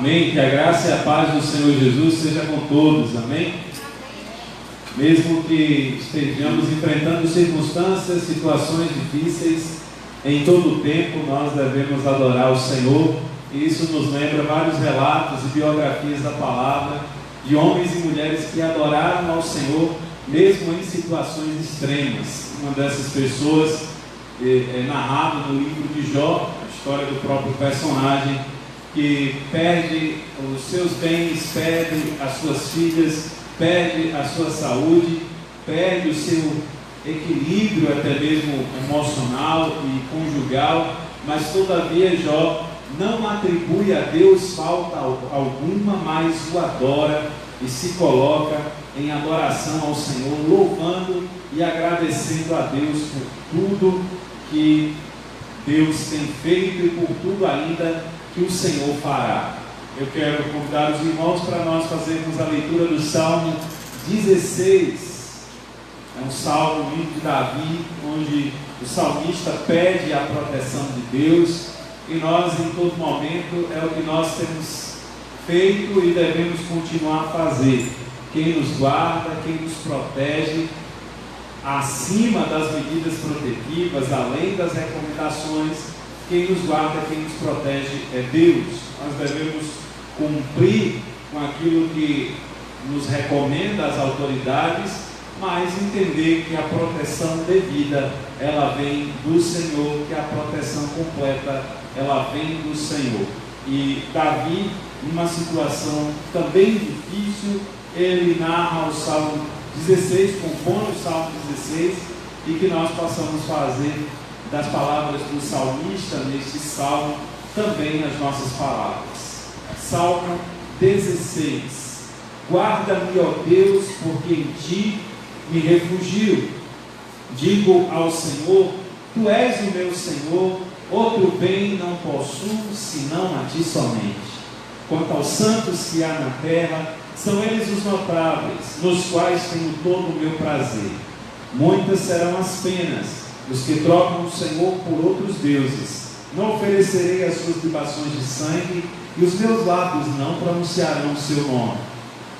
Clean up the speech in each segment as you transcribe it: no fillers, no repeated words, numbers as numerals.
Amém? Que a graça e a paz do Senhor Jesus seja com todos, amém? Mesmo que estejamos enfrentando circunstâncias, situações difíceis, em todo o tempo nós devemos adorar o Senhor, e isso nos lembra vários relatos e biografias da palavra, de homens e mulheres que adoraram ao Senhor, mesmo em situações extremas. Uma dessas pessoas é narrado no livro de Jó, a história do próprio personagem, que perde os seus bens, perde as suas filhas, perde a sua saúde, perde o seu equilíbrio até mesmo emocional e conjugal, mas todavia Jó não atribui a Deus falta alguma, mas o adora e se coloca em adoração ao Senhor, louvando e agradecendo a Deus por tudo que Deus tem feito e por tudo ainda que o Senhor fará. Eu quero convidar os irmãos para nós fazermos a leitura do Salmo 16. É um salmo lindo de Davi, onde o salmista pede a proteção de Deus, e nós em todo momento é o que nós temos feito e devemos continuar a fazer. Quem nos guarda, quem nos protege, acima das medidas protetivas, além das recomendações, quem nos guarda, quem nos protege é Deus. Nós devemos cumprir com aquilo que nos recomenda as autoridades, mas entender que a proteção devida, ela vem do Senhor, que a proteção completa, ela vem do Senhor. E Davi, numa situação também difícil, ele narra o Salmo 16, compõe o Salmo 16, e que nós possamos fazer das palavras do salmista neste salmo também as nossas palavras. Salmo 16. Guarda-me, ó Deus, porque em ti me refugio. Digo ao Senhor, tu és o meu Senhor, outro bem não possuo senão a ti somente. Quanto aos santos que há na terra, são eles os notáveis, nos quais tenho todo o meu prazer. Muitas serão as penas dos que trocam o Senhor por outros deuses. Não oferecerei as suas libações de sangue, e os meus lábios não pronunciarão o seu nome.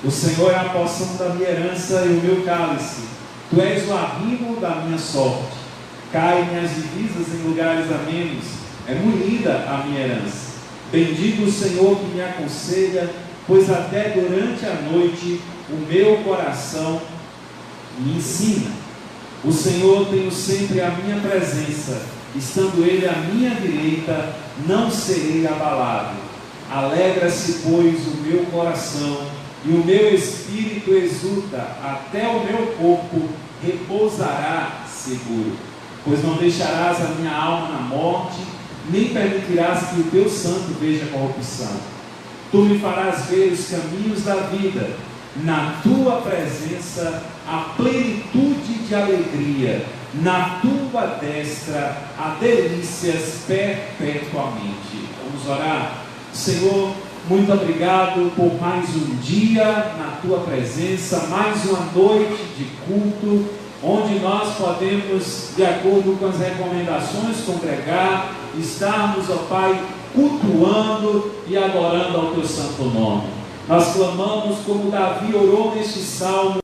O Senhor é a porção da minha herança e o meu cálice. Tu és o arrimo da minha sorte. Caem as divisas em lugares amenos. É munida a minha herança. Bendito o Senhor que me aconselha, pois até durante a noite o meu coração me ensina. O Senhor tenho sempre a minha presença, estando Ele à minha direita, não serei abalado. Alegra-se, pois, o meu coração, e o meu espírito exulta, até o meu corpo repousará seguro. Pois não deixarás a minha alma na morte, nem permitirás que o teu santo veja corrupção. Tu me farás ver os caminhos da vida, na tua presença a plenitude de alegria, na tua destra há delícias perpetuamente. Vamos orar. Senhor, muito obrigado por mais um dia na tua presença, mais uma noite de culto, onde nós podemos, de acordo com as recomendações, congregar, estarmos, ó Pai, cultuando e adorando ao teu santo nome. Nós clamamos como Davi orou neste salmo.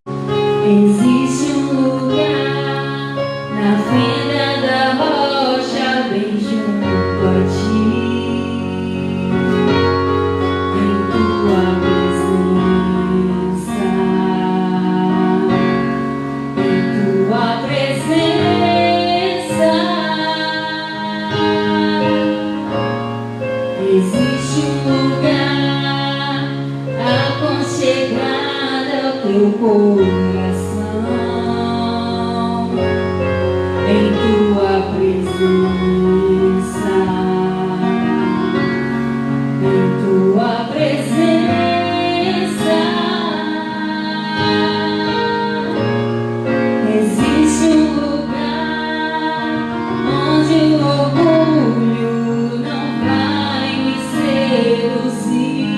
Existe um lugar na fenda da rocha, bem junto a ti, em tua presença, em tua presença. Existe um lugar aconchegado ao teu coração, em tua presença, em tua presença. Existe um lugar onde o orgulho não vai me seduzir,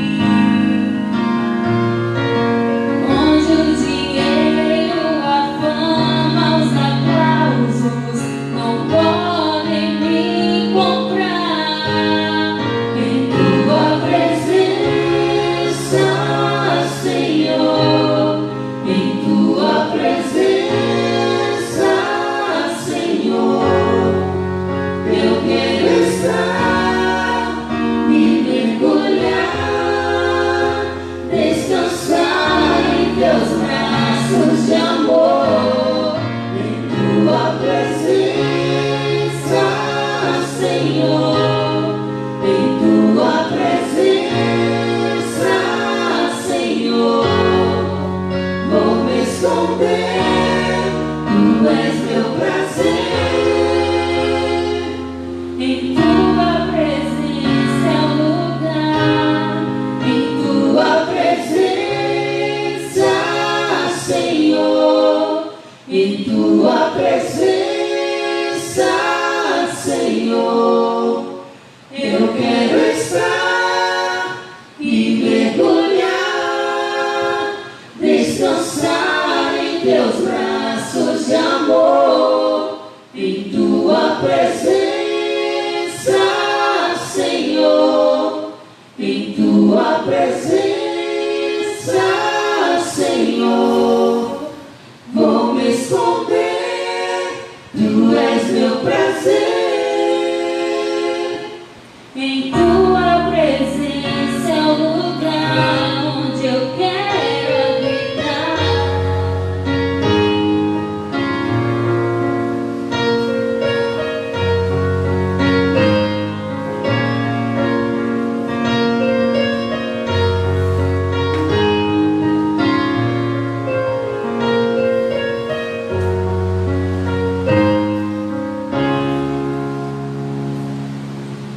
onde o dinheiro, a fama, os aplausos não podem me comprar. Em tua presença, Senhor, em tua presença, Senhor, eu quero estar, me mergulhar, descansar em teus braços de amor. Em tua presença, Senhor, em tua presença, Senhor, vou me esconder, tu és meu prazer. Em tua presença é o lugar, em tua presença, Senhor, em tua presença, Senhor.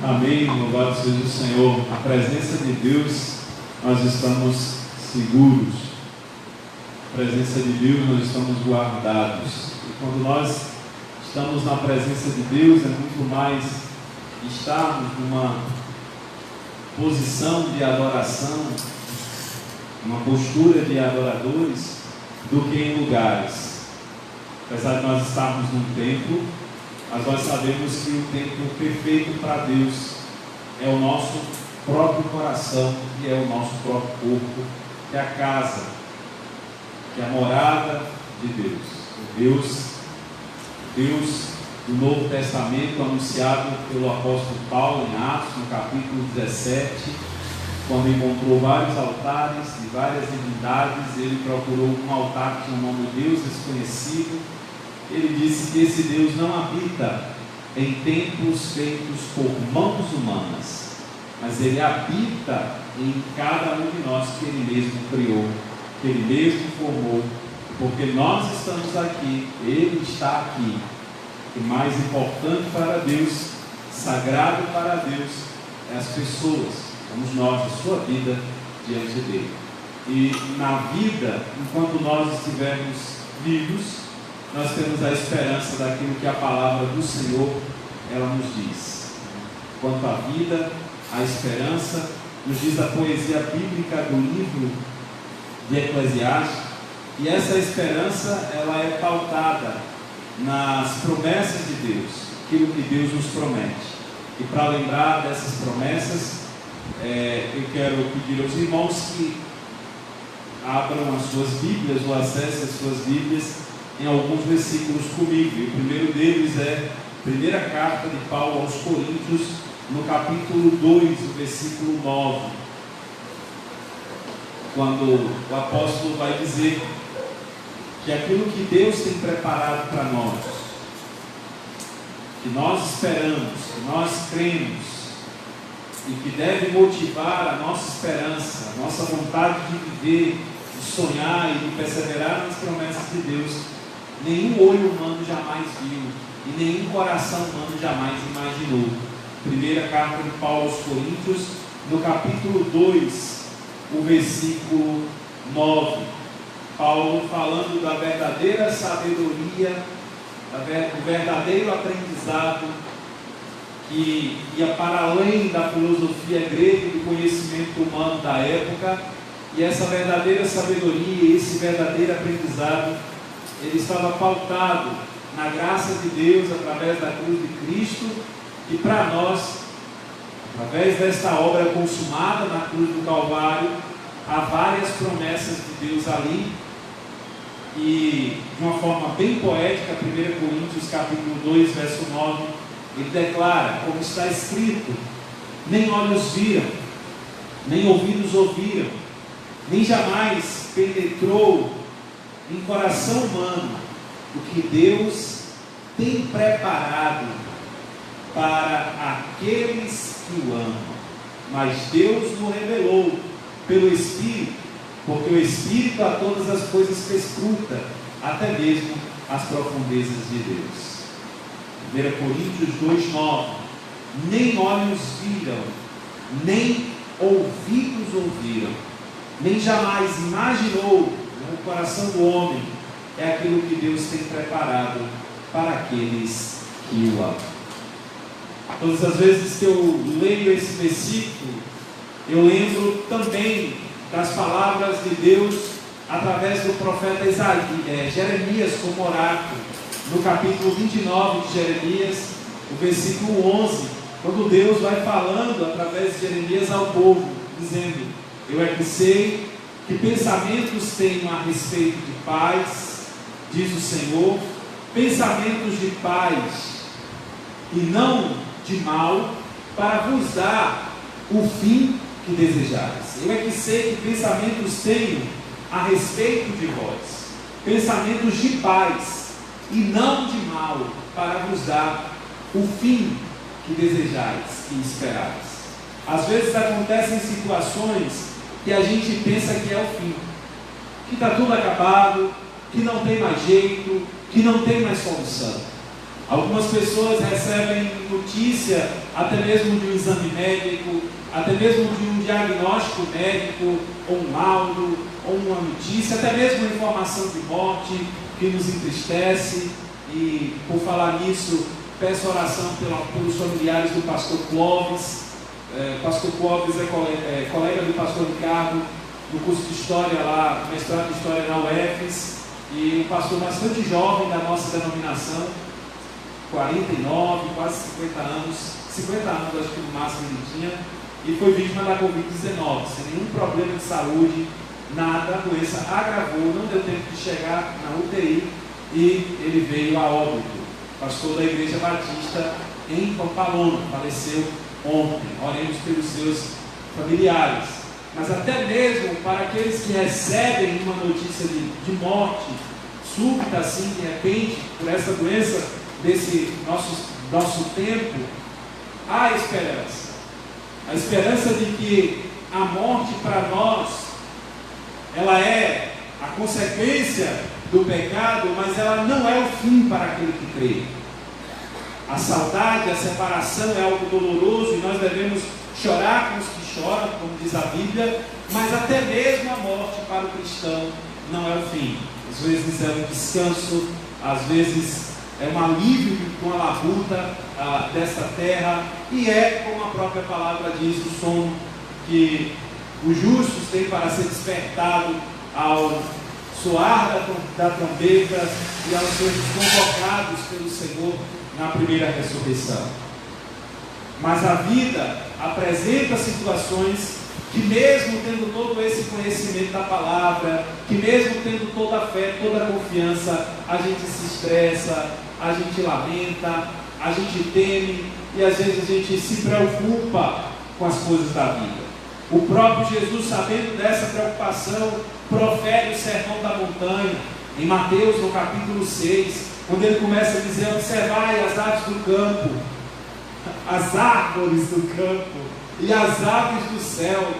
Amém, louvado seja o Senhor. Na presença de Deus nós estamos seguros. Na presença de Deus nós estamos guardados. E quando nós estamos na presença de Deus é muito mais estarmos numa posição de adoração, uma postura de adoradores, do que em lugares. Apesar de nós estarmos num templo, mas nós sabemos que o templo perfeito para Deus é o nosso próprio coração, que é o nosso próprio corpo, que é a casa, que é a morada de Deus. O Deus do Novo Testamento, anunciado pelo apóstolo Paulo em Atos, no capítulo 17, quando encontrou vários altares de várias divindades, ele procurou um altar que tinha o nome de Deus desconhecido. Ele disse que esse Deus não habita em templos feitos por mãos humanas, mas ele habita em cada um de nós que ele mesmo criou, que ele mesmo formou, porque nós estamos aqui, ele está aqui. E mais importante para Deus, sagrado para Deus, é as pessoas, somos nós, a sua vida diante dele. E na vida, enquanto nós estivermos vivos, nós temos a esperança daquilo que a palavra do Senhor ela nos diz. Quanto à vida, a esperança, nos diz a poesia bíblica do livro de Eclesiastes, e essa esperança ela é pautada nas promessas de Deus, aquilo que Deus nos promete. E para lembrar dessas promessas, eu quero pedir aos irmãos que abram as suas Bíblias ou acessem as suas Bíblias em alguns versículos comigo. E o primeiro deles é a primeira carta de Paulo aos Coríntios, no capítulo 2, o versículo 9, quando o apóstolo vai dizer que aquilo que Deus tem preparado para nós, que nós esperamos, que nós cremos, e que deve motivar a nossa esperança, a nossa vontade de viver, de sonhar e de perseverar nas promessas de Deus, nenhum olho humano jamais viu e nenhum coração humano jamais imaginou. Primeira carta de Paulo aos Coríntios, no capítulo 2, o versículo 9. Paulo falando da verdadeira sabedoria, do verdadeiro aprendizado que ia para além da filosofia grega e do conhecimento humano da época. E essa verdadeira sabedoria, esse verdadeiro aprendizado, ele estava pautado na graça de Deus através da cruz de Cristo, e para nós, através desta obra consumada na cruz do Calvário, há várias promessas de Deus ali. E de uma forma bem poética, 1 Coríntios capítulo 2, verso 9, ele declara, como está escrito: nem olhos viram, nem ouvidos ouviram, nem jamais penetrou em coração humano o que Deus tem preparado para aqueles que o amam. Mas Deus nos revelou pelo Espírito, porque o Espírito a todas as coisas perscruta, até mesmo as profundezas de Deus. 1 Coríntios 2,9: nem olhos viram, nem ouvidos ouviram, nem jamais imaginou no coração do homem é aquilo que Deus tem preparado para aqueles que o amam. Todas as vezes que eu leio esse versículo, eu lembro também das palavras de Deus através do profeta Jeremias como oráculo, no capítulo 29 de Jeremias, o versículo 11, quando Deus vai falando através de Jeremias ao povo, dizendo: eu é que sei que pensamentos tenho a respeito de paz, diz o Senhor, pensamentos de paz e não de mal, para vos dar o fim que desejais. Eu é que sei que pensamentos tenho a respeito de vós, pensamentos de paz e não de mal, para vos dar o fim que desejais e esperais. Às vezes acontecem situações que a gente pensa que é o fim, que está tudo acabado, que não tem mais jeito, que não tem mais solução. Algumas pessoas recebem notícia até mesmo de um exame médico, até mesmo de um diagnóstico médico, ou um laudo, ou uma notícia, até mesmo uma informação de morte que nos entristece. E por falar nisso, peço oração pelos familiares do pastor Clóvis. Pastor Clóvis é colega do pastor Ricardo, no curso de História lá, mestrado de História na UFES, e um pastor bastante jovem da nossa denominação, 49, quase 50 anos, 50 anos acho que no máximo ele tinha, e foi vítima da Covid-19, sem nenhum problema de saúde, nada, a doença agravou, não deu tempo de chegar na UTI, e ele veio a óbito. Pastor da Igreja Batista em Pampalona, faleceu ontem. Oremos pelos seus familiares. Mas até mesmo para aqueles que recebem uma notícia de morte súbita, assim, de repente, por essa doença desse nosso tempo, há esperança. A esperança de que a morte para nós, ela é a consequência do pecado, mas ela não é o fim para aquele que crê. A saudade, a separação é algo doloroso e nós devemos chorar com os que choram, como diz a Bíblia, mas até mesmo a morte para o cristão não é o fim. Às vezes é um descanso, às vezes é um alívio com a labuta desta terra, e é, como a própria palavra diz, o sono que os justos têm para ser despertado ao soar da trombeta e aos serem convocados pelo Senhor na primeira ressurreição. Mas a vida apresenta situações que, mesmo tendo todo esse conhecimento da palavra, que mesmo tendo toda a fé, toda a confiança, a gente se estressa, a gente lamenta, a gente teme e às vezes a gente se preocupa com as coisas da vida. O próprio Jesus, sabendo dessa preocupação, profere o sermão da montanha, em Mateus, no capítulo 6, quando ele começa a dizer: observai as aves do campo, as árvores do campo e as aves do céu,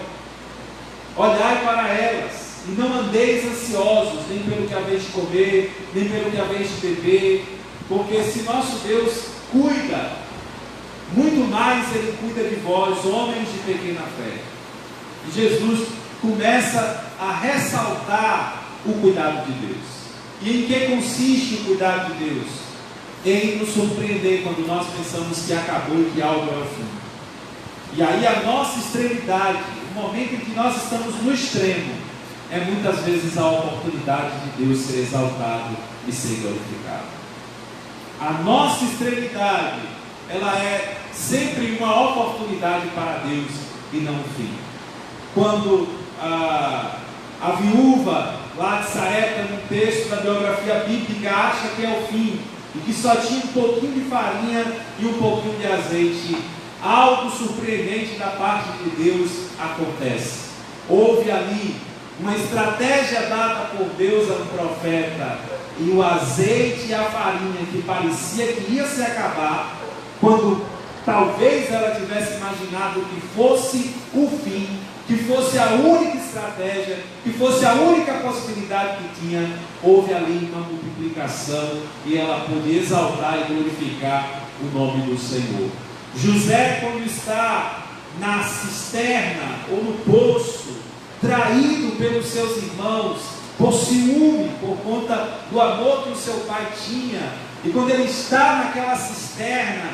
olhai para elas, e não andeis ansiosos, nem pelo que haveis de comer, nem pelo que haveis de beber, porque se nosso Deus cuida, muito mais Ele cuida de vós, homens de pequena fé. E Jesus começa a ressaltar o cuidado de Deus. E em que consiste o cuidado de Deus? Em nos surpreender quando nós pensamos que acabou e que algo é o fim. E aí a nossa extremidade, o momento em que nós estamos no extremo, é muitas vezes a oportunidade de Deus ser exaltado e ser glorificado. A nossa extremidade, ela é sempre uma oportunidade para Deus e não um fim. Quando a viúva lá de Sarepta, no texto da biografia bíblica, acha que é o fim e que só tinha um pouquinho de farinha e um pouquinho de azeite, algo surpreendente da parte de Deus acontece. Houve ali uma estratégia dada por Deus a um profeta, e o azeite e a farinha que parecia que ia se acabar, quando talvez ela tivesse imaginado que fosse o fim, que fosse a única estratégia, que fosse a única possibilidade que tinha, houve ali uma multiplicação e ela pôde exaltar e glorificar o nome do Senhor. José, quando está na cisterna ou no poço, traído pelos seus irmãos, por ciúme, por conta do amor que o seu pai tinha, e quando ele está naquela cisterna,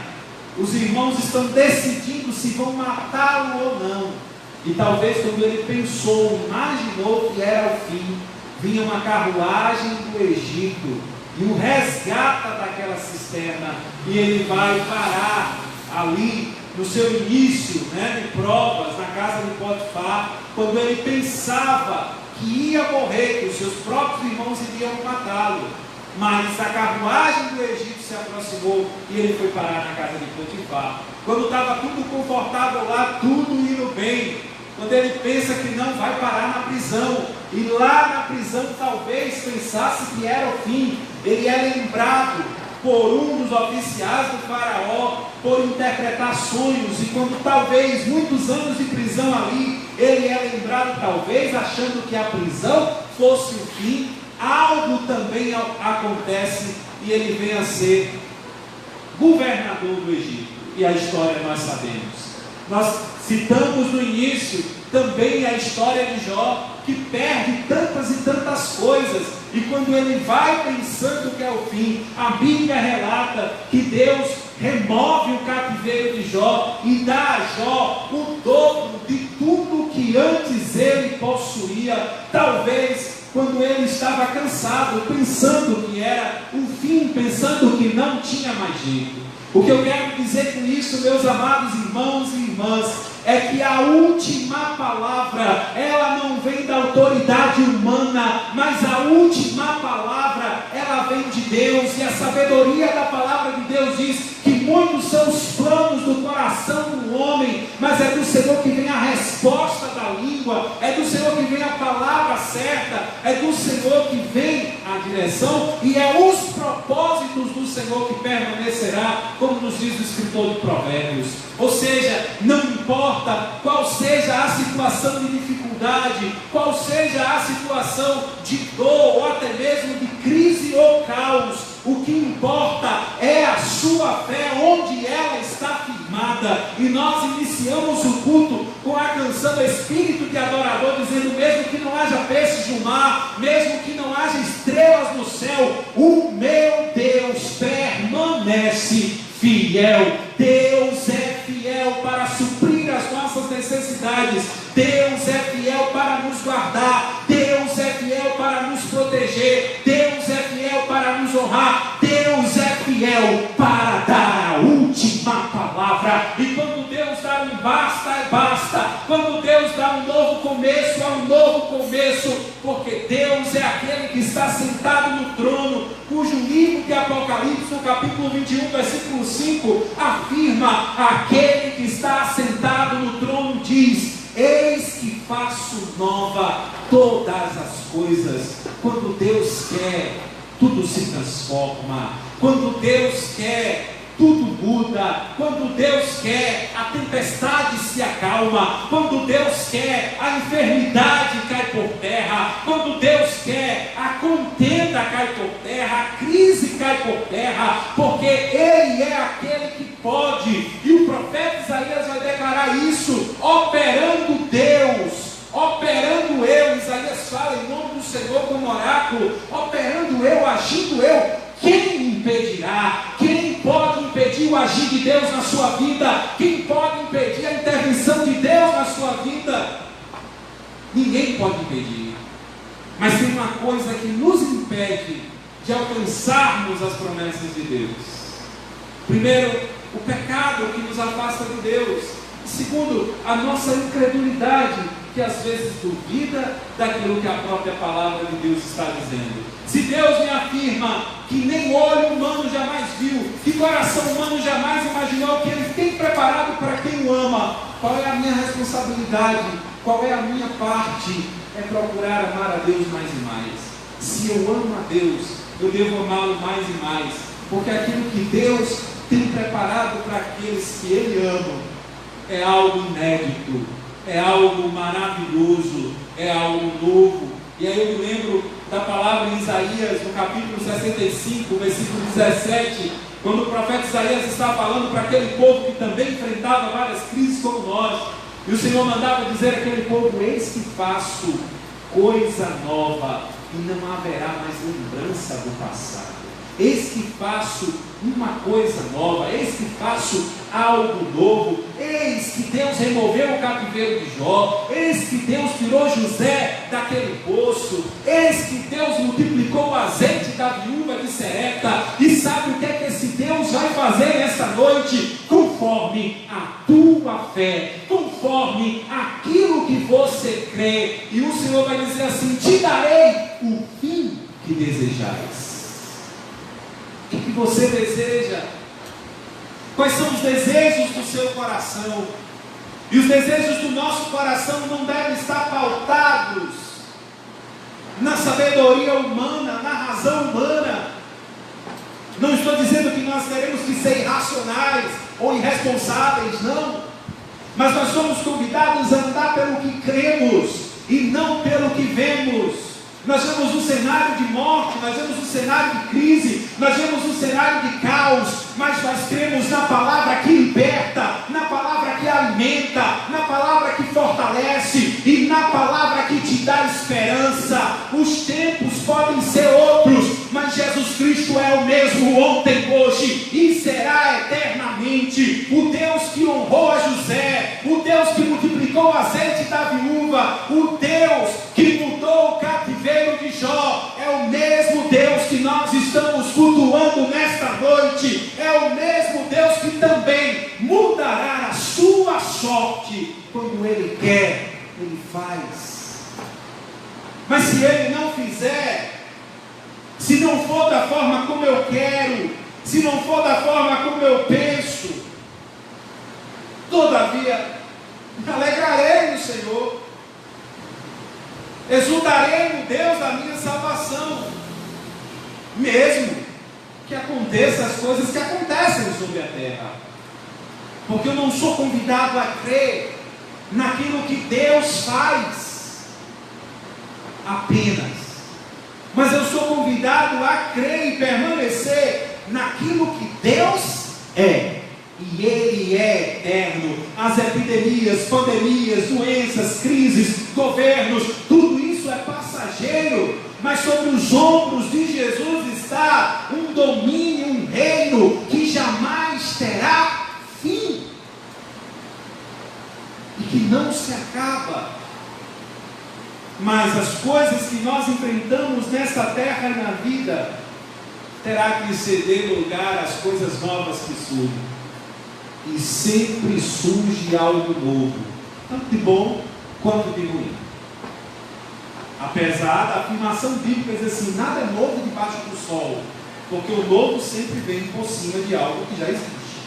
os irmãos estão decidindo se vão matá-lo ou não. E talvez quando ele pensou, imaginou que era o fim, vinha uma carruagem do Egito e o resgata daquela cisterna, e ele vai parar ali no seu início, de provas, na casa de Potifar, quando ele pensava que ia morrer, que os seus próprios irmãos iriam matá-lo. Mas a carruagem do Egito se aproximou e ele foi parar na casa de Potifar. Quando estava tudo confortável lá, tudo indo bem, quando ele pensa que não vai parar na prisão, e lá na prisão talvez pensasse que era o fim, ele é lembrado por um dos oficiais do faraó, por interpretar sonhos, e quando talvez muitos anos de prisão ali, ele é lembrado talvez achando que a prisão fosse o fim, algo também acontece e ele vem a ser governador do Egito. e a história nós sabemos. Nós citamos no início também a história de Jó, que perde tantas e tantas coisas, e quando ele vai pensando que é o fim, a Bíblia relata que Deus remove o cativeiro de Jó e dá a Jó o dobro de tudo que antes ele possuía. Talvez quando ele estava cansado, pensando que era o fim, pensando que não tinha mais jeito. O que eu quero dizer com isso, meus amados irmãos e irmãs, é que a última palavra, ela não vem da autoridade humana, mas a última palavra, ela vem de Deus, e a sabedoria da palavra de Deus diz que muitos são os planos do coração do homem, mas é do Senhor que vem a resposta da língua, é do Senhor que vem a palavra certa, é do Senhor que vem a direção, e é os propósitos do Senhor que permanecerá, como nos diz o escritor de Provérbios. Ou seja, não importa qual seja a situação de dificuldade, qual seja a situação de dor, ou até mesmo de crise ou caos, o que importa é a sua fé, onde ela está firmada. E nós iniciamos o culto com a canção Espírito de Adorador, dizendo: mesmo que não haja peixes no mar, mesmo que não haja estrelas no céu, o meu Deus permanece fiel. Deus é fiel para suprir as nossas necessidades. Deus é fiel para nos guardar. Deus é fiel para nos proteger. Deus é fiel para nos honrar. Deus é fiel para dar a última palavra. E quando Deus dá um basta, é basta. Quando Deus dá um novo começo, é um novo começo. Porque Deus é aquele que está sentado no trono, cujo livro de Apocalipse, no capítulo 21, versículo 5, afirma: aquele que está sentado no trono diz: eis que faço nova todas as coisas. Quando Deus quer, tudo se transforma. Quando Deus quer, tudo muda. Quando Deus quer, a tempestade se acalma. Quando Deus quer, a enfermidade cai por terra. Quando Deus quer, a contenda cai por terra, a crise cai por terra, porque Ele é aquele que pode. E o profeta Isaías vai declarar isso: operando Deus, operando eu. Isaías fala em nome do Senhor como oráculo: operando eu, agindo eu, quem impedirá? Quem pode impedir o agir de Deus na sua vida? Quem pode impedir a intervenção de Deus na sua vida? Ninguém pode impedir. Mas tem uma coisa que nos impede de alcançarmos as promessas de Deus. Primeiro, o pecado que nos afasta de Deus. Segundo, a nossa incredulidade, que às vezes duvida daquilo que a própria palavra de Deus está dizendo. Se Deus me afirma que nem olho humano jamais viu, que coração humano jamais imaginou, que Ele tem preparado para quem o ama, qual é a minha responsabilidade? Qual é a minha parte? É procurar amar a Deus mais e mais. Se eu amo a Deus, eu devo amá-lo mais e mais, porque aquilo que Deus tem preparado para aqueles que Ele ama é algo inédito, é algo maravilhoso, é algo novo. E aí eu me lembro da palavra em Isaías, no capítulo 65, versículo 17, quando o profeta Isaías está falando para aquele povo que também enfrentava várias crises como nós, e o Senhor mandava dizer àquele povo: eis que faço coisa nova, e não haverá mais lembrança do passado. Eis que faço uma coisa nova, eis que faço algo novo. Eis que Deus removeu o cativeiro de Jó, eis que Deus tirou José daquele poço, eis que Deus multiplicou o azeite da viúva de Serepta. E sabe o que é que esse Deus vai fazer nesta noite? Conforme a tua fé, conforme aquilo que você crê. E o Senhor vai dizer assim: te darei o fim que desejais. O que você deseja? Quais são os desejos do seu coração? E os desejos do nosso coração não devem estar pautados na sabedoria humana, na razão humana. Não estou dizendo que nós teremos que ser irracionais ou irresponsáveis, não. Mas nós somos convidados a andar pelo que cremos e não pelo que vemos. Nós vemos um cenário de morte, nós vemos um cenário de crise, nós vemos um cenário de caos, mas nós cremos na palavra que liberta, na palavra que alimenta, na palavra que fortalece e na palavra que te dá esperança. Os tempos podem ser outros, mas Jesus Cristo é o mesmo ontem, hoje e será eternamente. O Deus que honrou a José, o Deus que multiplicou o azeite da viúva, o Deus que mudou o cativeiro de Jó, é o mesmo Deus que nós estamos cultuando nesta noite, é o mesmo Deus que também mudará a sua sorte. Quando Ele quer, Ele faz. Mas se Ele não fizer, se não for da forma como eu quero, se não for da forma como eu penso, todavia me alegrarei no Senhor, exultarei no Deus da minha salvação, mesmo que aconteçam as coisas que acontecem sobre a terra, porque eu não sou convidado a crer naquilo que Deus faz apenas, mas eu sou convidado a crer e permanecer naquilo que Deus é. E Ele é eterno. As epidemias, pandemias, doenças, crises, governos, tudo isso é passageiro, mas sobre os ombros de Jesus está um domínio, um reino que jamais terá fim e que não se acaba. Mas as coisas que nós enfrentamos nesta terra e na vida terá que ceder lugar às coisas novas que surgem. E sempre surge algo novo, tanto de bom quanto de ruim. Apesar da afirmação bíblica dizer assim, nada é novo debaixo do sol, porque o novo sempre vem por cima de algo que já existe.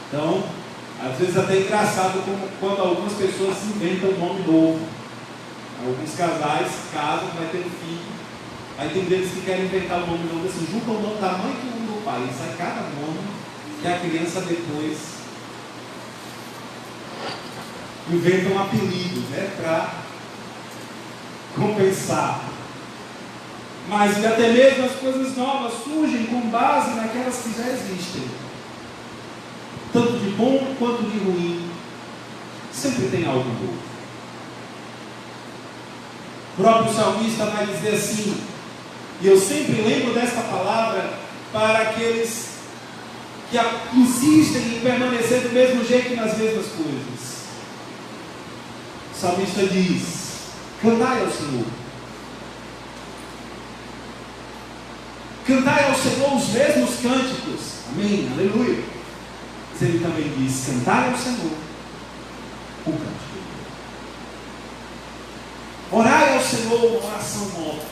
Então, às vezes até é engraçado quando algumas pessoas inventam um nome novo. Alguns casais casam, vai ter um filho, aí tem deles que querem inventar um nome novo, assim, junta o nome da mãe com o nome do pai, e sai cada nome que a criança depois inventa um apelido, né, para compensar. Mas até mesmo as coisas novas surgem com base naquelas que já existem, tanto de bom quanto de ruim. Sempre tem algo novo. O próprio salmista vai dizer assim, e eu sempre lembro desta palavra para aqueles que insistem em permanecer do mesmo jeito nas mesmas coisas. O salmista diz: cantai ao Senhor. Cantai ao Senhor os mesmos cânticos. Amém, aleluia. Mas ele também diz: cantai ao Senhor o cântico. Orai ao Senhor uma oração nova.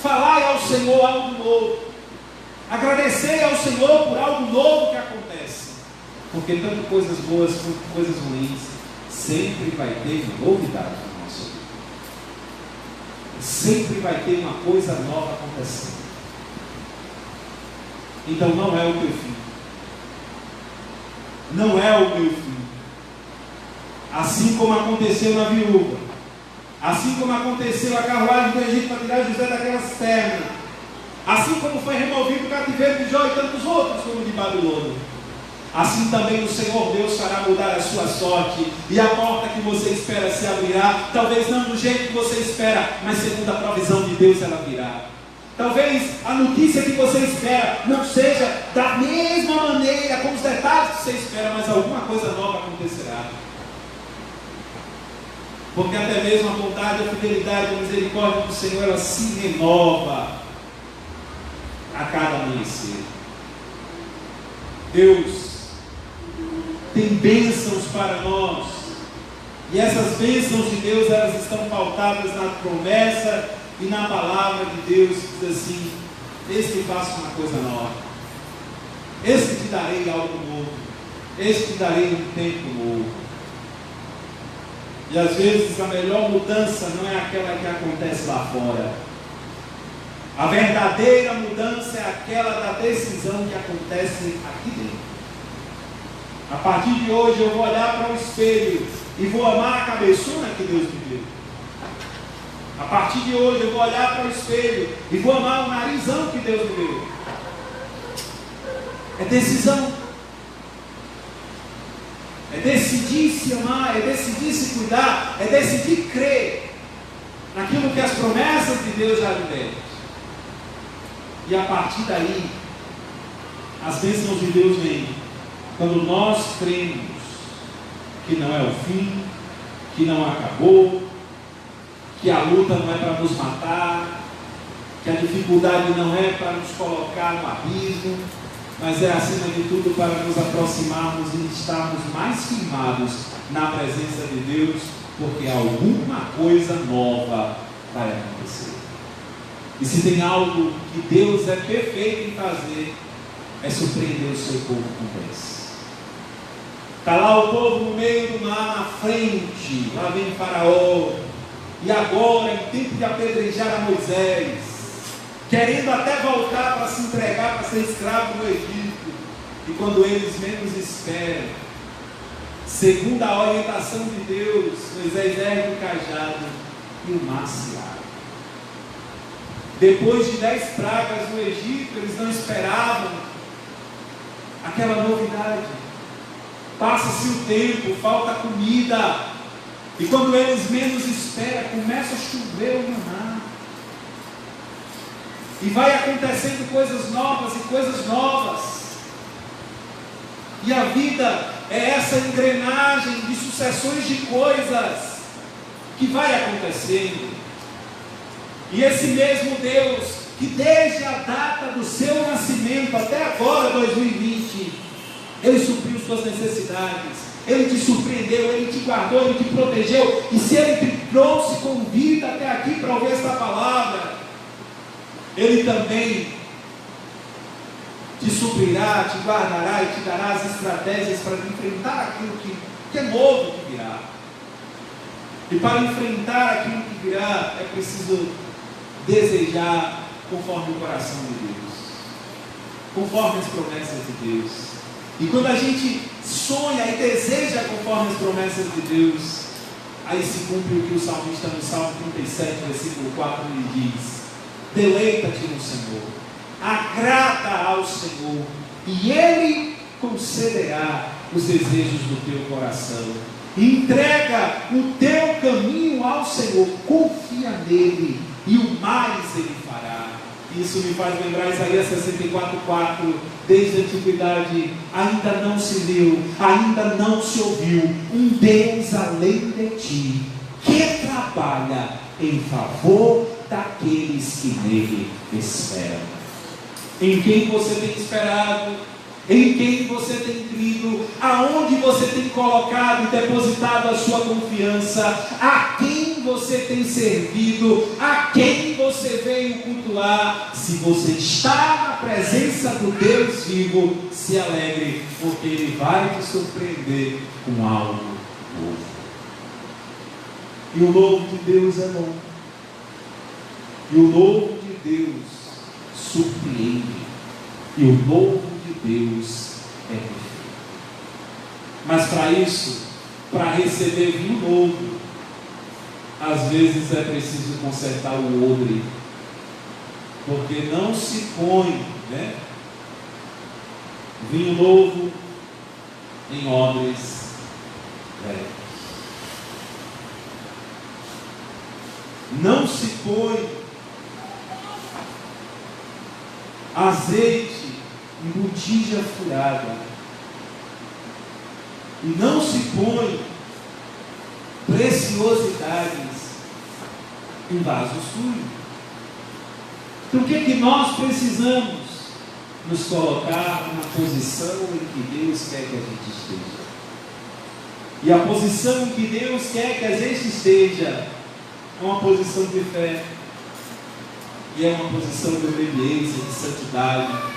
Falai ao Senhor algo novo. Agradecer ao Senhor por algo novo que acontece, porque tanto coisas boas quanto coisas ruins sempre vai ter novidade na nossa vida, sempre vai ter uma coisa nova acontecendo. Então não é o teu fim, não é o meu fim. Assim como aconteceu na viúva, assim como aconteceu a carruagem do Egito para tirar José daquela cisterna, assim como foi removido o cativeiro de Jó e tantos outros como de Babilônia, assim também o Senhor Deus fará mudar a sua sorte, e a porta que você espera se abrirá, talvez não do jeito que você espera, mas segundo a provisão de Deus ela virá. Talvez a notícia que você espera não seja da mesma maneira, com os detalhes que você espera, mas alguma coisa nova acontecerá. Porque até mesmo a bondade, a fidelidade, a misericórdia do Senhor, ela se renova a cada amanhecer. Deus tem bênçãos para nós, e essas bênçãos de Deus, elas estão pautadas na promessa e na palavra de Deus, que diz assim: eis que faço uma coisa nova, eis que te darei algo novo, eis que te darei um tempo novo. E às vezes a melhor mudança não é aquela que acontece lá fora. A verdadeira mudança é aquela da decisão que acontece aqui dentro. A partir de hoje eu vou olhar para o espelho e vou amar a cabeçona que Deus me deu. A partir de hoje eu vou olhar para o espelho e vou amar o narizão que Deus me deu. É decisão. É decidir se amar, é decidir se cuidar, é decidir crer naquilo que as promessas de Deus já lhe deram. E a partir daí, as bênçãos de Deus vêm quando nós cremos que não é o fim, que não acabou, que a luta não é para nos matar, que a dificuldade não é para nos colocar no abismo, mas é acima de tudo para nos aproximarmos e estarmos mais firmados na presença de Deus, porque alguma coisa nova vai acontecer. E se tem algo que Deus é perfeito em fazer, é surpreender o seu povo com bênçãos. Está lá o povo no meio do mar, na frente, lá vem Faraó, e agora, em tempo de apedrejar a Moisés, querendo até voltar para se entregar, para ser escravo no Egito, e quando eles menos esperam, segundo a orientação de Deus, Moisés ergue o cajado e o mar se abre. Depois de 10 pragas no Egito, eles não esperavam aquela novidade. Passa-se o tempo, falta comida, e quando eles menos esperam, começa a chover o maná. E vai acontecendo coisas novas e coisas novas. E a vida é essa engrenagem de sucessões de coisas que vai acontecendo. E esse mesmo Deus, que desde a data do seu nascimento até agora, 2020, Ele supriu suas necessidades, Ele te surpreendeu, Ele te guardou, Ele te protegeu. E se Ele te trouxe com vida até aqui para ouvir esta palavra, Ele também te suprirá, te guardará e te dará as estratégias para enfrentar aquilo que é novo que virá. E para enfrentar aquilo que virá, é preciso desejar conforme o coração de Deus, conforme as promessas de Deus. E quando a gente sonha e deseja conforme as promessas de Deus, aí se cumpre o que o salmista no Salmo 37, versículo 4, lhe diz: deleita-te no Senhor, agrada ao Senhor, e Ele concederá os desejos do teu coração. Entrega o teu caminho ao Senhor, confia nele, e o mais Ele fará. Isso me faz lembrar Isaías 64,4. Desde a antiguidade ainda não se viu, ainda não se ouviu um Deus além de ti, que trabalha em favor daqueles que nele esperam. Em quem você tem esperado, em quem você tem crido, aonde você tem colocado e depositado a sua confiança, a quem você tem servido, a quem você veio cultuar. Se você está na presença do Deus vivo, se alegre, porque Ele vai te surpreender com algo novo. E o novo de Deus é bom. E o novo de Deus surpreende. E o novo de Deus é perfeito. Mas para isso, para receber vinho novo, às vezes é preciso consertar o odre. Porque não se põe, vinho novo em odres velhos. Não se põe azeite em botija furada, e não se põe preciosidades em vaso sujo. Então o que é que nós precisamos? Nos colocar na posição em que Deus quer que a gente esteja. E a posição em que Deus quer que a gente esteja é uma posição de fé, e é uma posição de obediência, de santidade,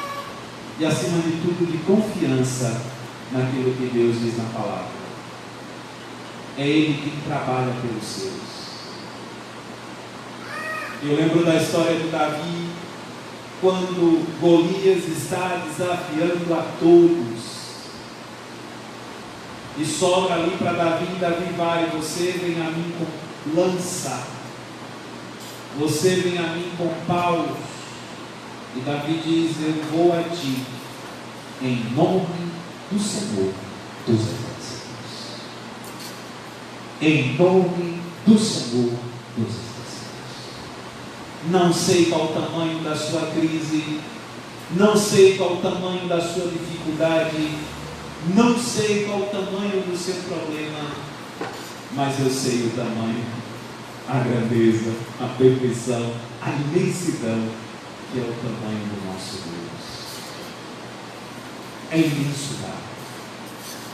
e acima de tudo de confiança naquilo que Deus diz na palavra. É Ele quem trabalha pelos seus. Eu lembro da história de Davi, quando Golias está desafiando a todos, e sobra ali para Davi, Davi vai: você vem a mim com lança, você vem a mim com paus. E Davi diz: eu vou a ti, em nome do Senhor dos Exércitos. Em nome do Senhor dos Exércitos. Não sei qual o tamanho da sua crise, não sei qual o tamanho da sua dificuldade, não sei qual o tamanho do seu problema, mas eu sei o tamanho, a grandeza, a perfeição, a imensidão, que é o tamanho do nosso Deus. É imensurável.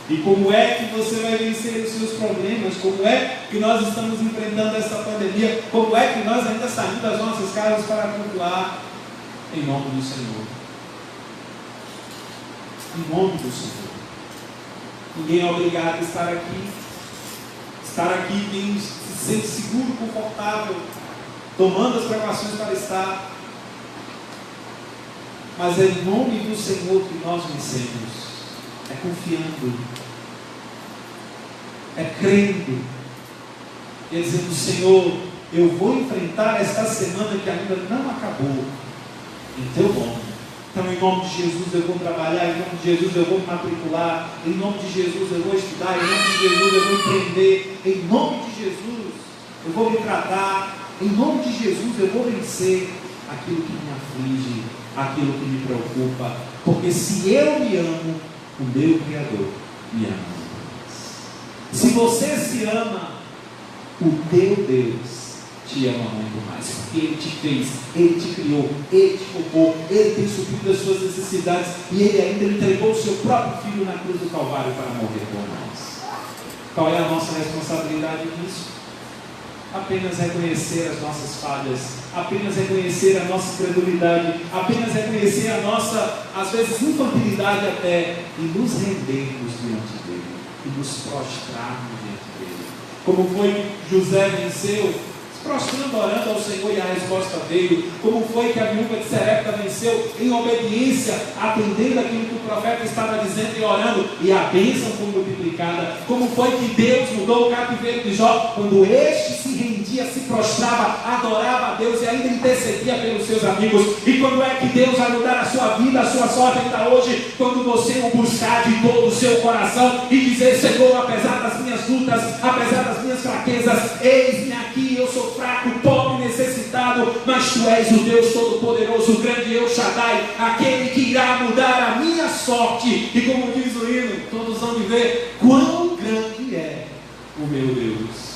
E como é que você vai vencer os seus problemas? Como é que nós estamos enfrentando essa pandemia? Como é que nós ainda saímos das nossas casas para cultuar? Em nome do Senhor. Em nome do Senhor. Ninguém é obrigado a estar aqui. Estar aqui quem se sente seguro, confortável, tomando as precauções para estar. Mas é em nome do Senhor que nós vencemos. É confiando, é crendo, e é dizendo: Senhor, eu vou enfrentar esta semana que ainda não acabou, em teu nome. Então, em nome de Jesus eu vou trabalhar, em nome de Jesus eu vou me matricular, em nome de Jesus eu vou estudar, em nome de Jesus eu vou empreender, em nome de Jesus eu vou me tratar, em nome de Jesus eu vou vencer aquilo que me aflige, aquilo que me preocupa, porque se eu me amo, o meu Criador me ama. Se você se ama, o teu Deus te ama muito mais, porque Ele te fez, Ele te criou, Ele te formou, Ele tem suprido as suas necessidades, e Ele ainda entregou o seu próprio Filho na cruz do Calvário para morrer por nós. Qual é a nossa responsabilidade nisso? Apenas reconhecer as nossas falhas, apenas reconhecer a nossa incredulidade, apenas reconhecer a nossa, às vezes, infantilidade até, e nos rendermos diante dele, e nos prostrarmos diante dele. Como foi que José venceu? Se prostrando, orando ao Senhor, e a resposta veio. Como foi que a viúva de Serepta venceu? Em obediência, atendendo aquilo que o profeta estava dizendo e orando, e a bênção foi multiplicada. Como foi que Deus mudou o cativeiro de Jó? Quando este se rendia, se prostrava, adorava a Deus e ainda intercedia pelos seus amigos. E quando é que Deus vai mudar a sua vida, a sua sorte ainda hoje? Quando você o buscar de todo o seu coração e dizer: Senhor, apesar das minhas lutas, apesar das minhas fraquezas, eis-me aqui, eu sou fraco, pobre, necessitado, mas Tu és o Deus Todo-Poderoso, o grande El Shaddai, aquele que irá mudar a minha sorte. E como diz o hino, todos vão me ver quão grande é o meu Deus.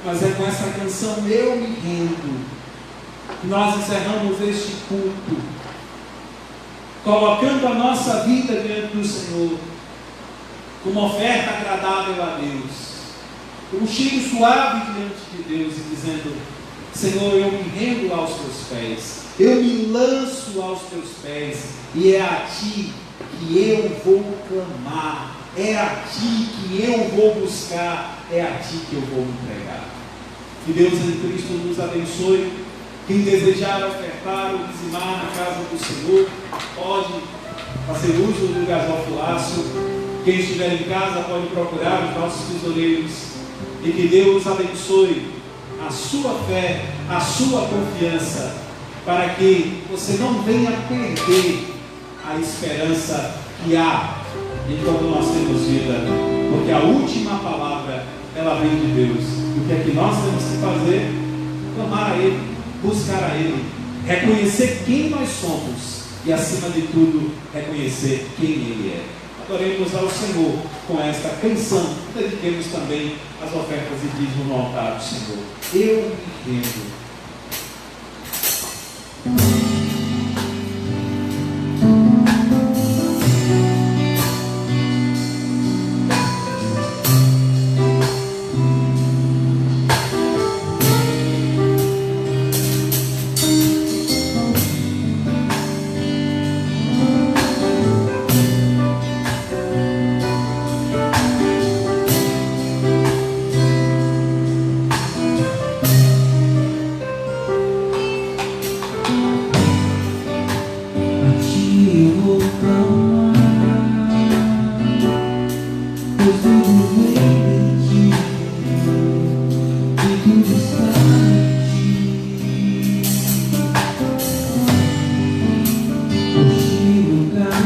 Mas é com essa canção Eu Me Rendo que nós encerramos este culto, colocando a nossa vida diante do Senhor como oferta agradável a Deus, um cheiro suave diante de Deus, e dizendo: Senhor, eu me rendo aos Teus pés, eu me lanço aos Teus pés, e é a Ti que eu vou clamar, é a Ti que eu vou buscar, é a Ti que eu vou me entregar. Que Deus em Cristo nos abençoe. Quem desejar ofertar ou dizimar na casa do Senhor, pode fazer uso do gasofilácio. Quem estiver em casa pode procurar os nossos tesoureiros. E que Deus abençoe a sua fé, a sua confiança, para que você não venha perder a esperança que há enquanto nós temos vida, porque a última palavra, ela vem de Deus. E o que é que nós temos que fazer? Clamar a Ele, buscar a Ele, reconhecer quem nós somos e, acima de tudo, reconhecer quem Ele é. Adoremos ao Senhor com esta canção. Dediquemos também as ofertas e dízimo no altar do Senhor. Eu me rendo. Lugar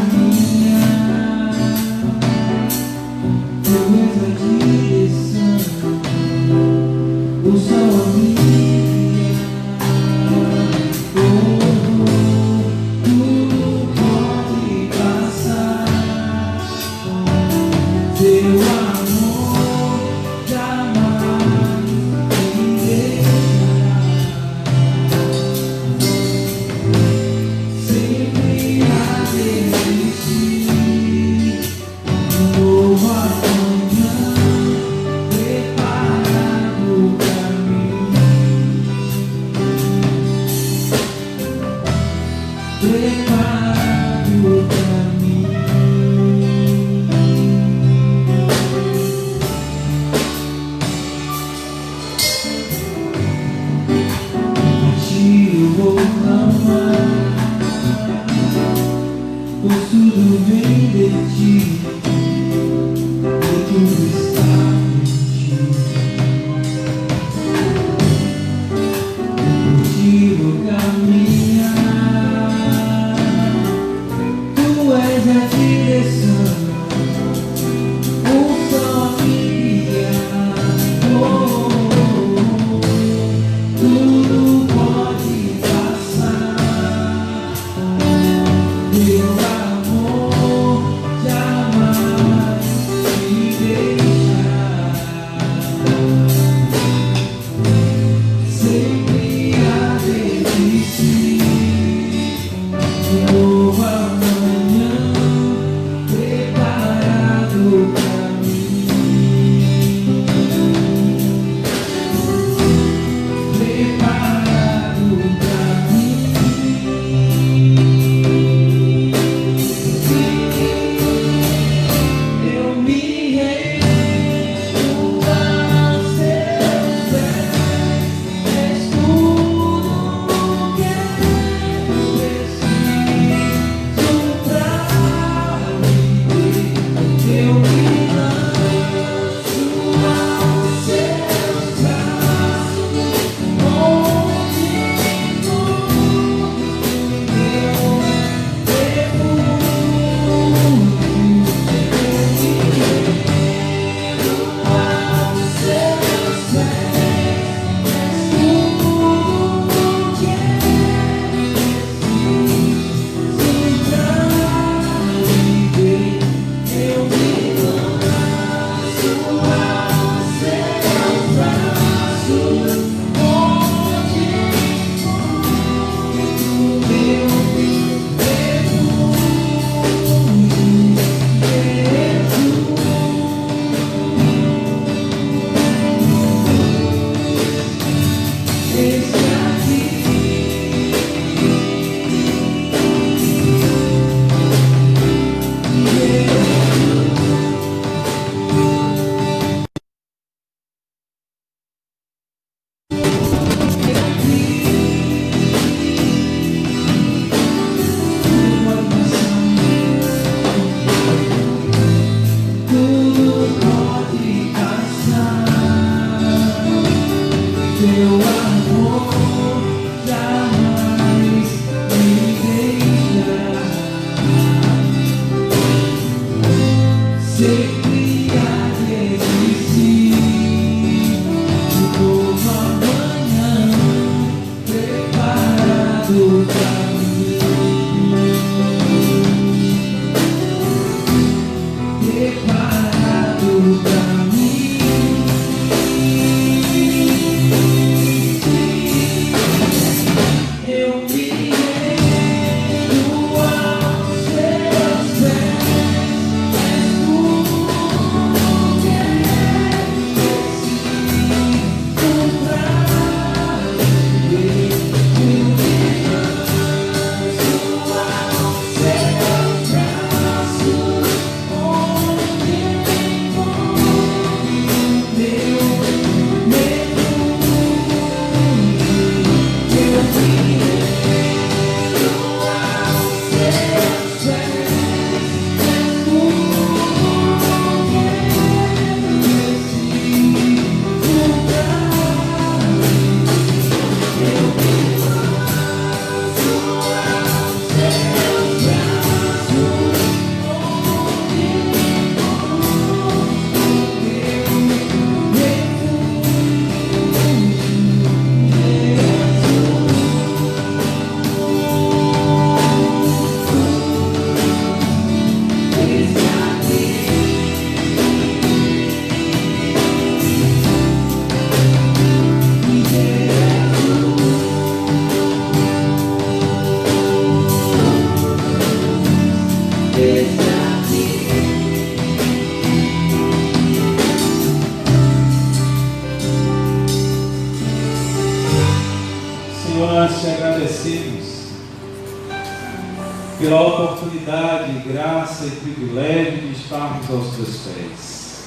pela oportunidade, graça e privilégio de estarmos aos teus pés.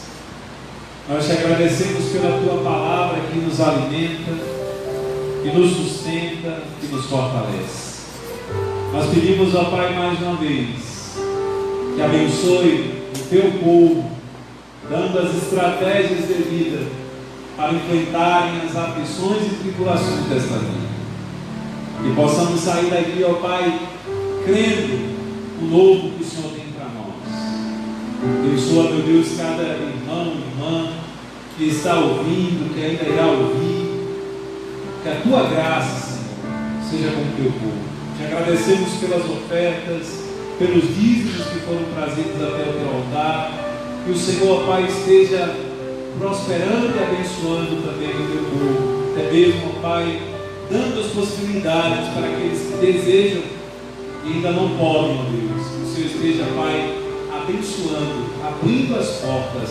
Nós te agradecemos pela tua palavra que nos alimenta, que nos sustenta, que nos fortalece. Nós pedimos, ó Pai, mais uma vez, que abençoe o teu povo, dando as estratégias devidas para enfrentarem as aflições e tribulações desta vida. Que possamos sair daqui, ó Pai, crendo no novo que o Senhor tem para nós. Abençoa, meu Deus, cada irmão e irmã que está ouvindo, que ainda irá ouvir. Que a tua graça, Senhor, seja com o teu povo. Te agradecemos pelas ofertas, pelos dízimos que foram trazidos até o teu altar. Que o Senhor, Pai, esteja prosperando e abençoando também o teu povo. Até mesmo, Pai, dando as possibilidades para aqueles que desejam e ainda não podem, ó Deus. Que o Senhor esteja, Pai, abençoando, abrindo as portas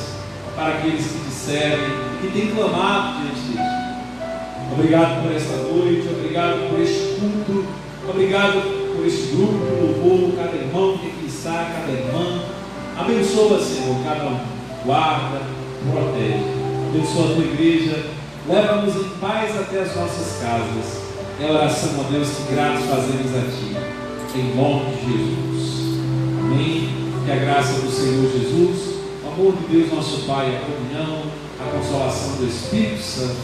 para aqueles que disserem e que têm clamado diante de ti. Obrigado por esta noite, obrigado por este culto, obrigado por este grupo de louvor, cada irmão que aqui está, cada irmã. Abençoa, Senhor, cada um, guarda, protege. Abençoa a tua igreja, leva-nos em paz até as nossas casas. É a oração, ó Deus, que gratos fazemos a ti, em nome de Jesus. Amém. Que a graça do Senhor Jesus, o amor de Deus nosso Pai, a comunhão, a consolação do Espírito Santo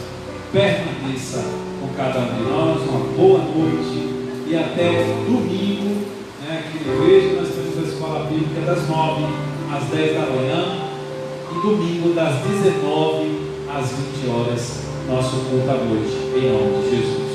permaneça com cada um de nós. Uma boa noite e até domingo, aqui na igreja nós temos a escola bíblica das 9 às 10 da manhã e domingo das 19 às 20 horas, nosso culto à noite, em nome de Jesus.